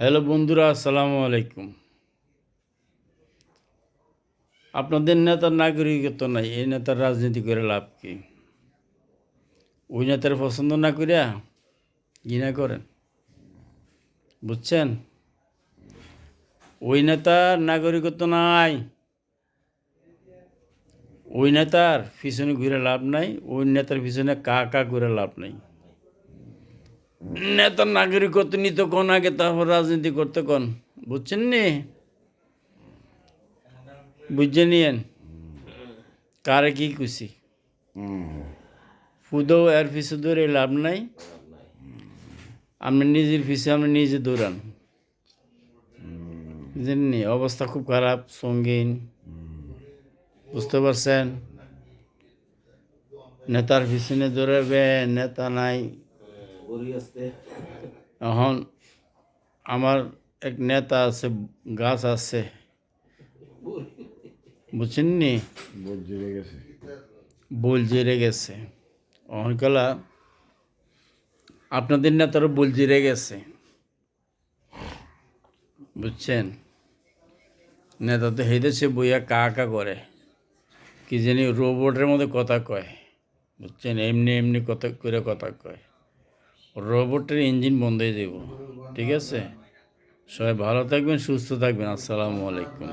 Hello বন্ধুরা, আসসালামু আলাইকুম। আপনাদের নেতার নাগরিকত্ব নাই, এই নেতার রাজনীতি করে লাভ কি? ওই নেতার পছন্দ না করিয়া ঘৃণা করেন, বুঝছেন? ওই নেতার নাগরিকত্ব নাই, ওই নেতার পিছনে ঘুরে লাভ নাই, ওই নেতার পিছনে কা ঘুরে লাভ নাই। নেতার নাগরিকত্ব নিতে কোন আগে, তারপর রাজনীতি করতে কোন, বুঝছেন নি? বুঝে নিয়েন কারে কি খুশি। ফুদো এর পিছু ধরে লাভ নাই, আপনি নিজের পিছে আপনি নিজে দৌড়ান। বুঝলেননি? অবস্থা খুব খারাপ, সঙ্গীন, বুঝতে পারছেন? নেতার পিছনে দৌড়াবেন, নেতা নাই। এখন আমার এক নেতা আছে, গাছ আছে, বুঝছেননি? বল জিরে গেছে। অহনকালা আপনাদের নেতারও বল জিরে গেছে, বুঝছেন? নেতা তো হেদেছে বইয়া কা করে, কি জানি রোবটের মধ্যে কথা কয়, বুঝছেন? এমনি এমনি কথা করে কথা কয়। রোবটের ইঞ্জিন বন্ধ হয়ে যাব, ঠিক আছে? সবাই ভালো থাকবেন, সুস্থ থাকবেন। আসসালামু আলাইকুম।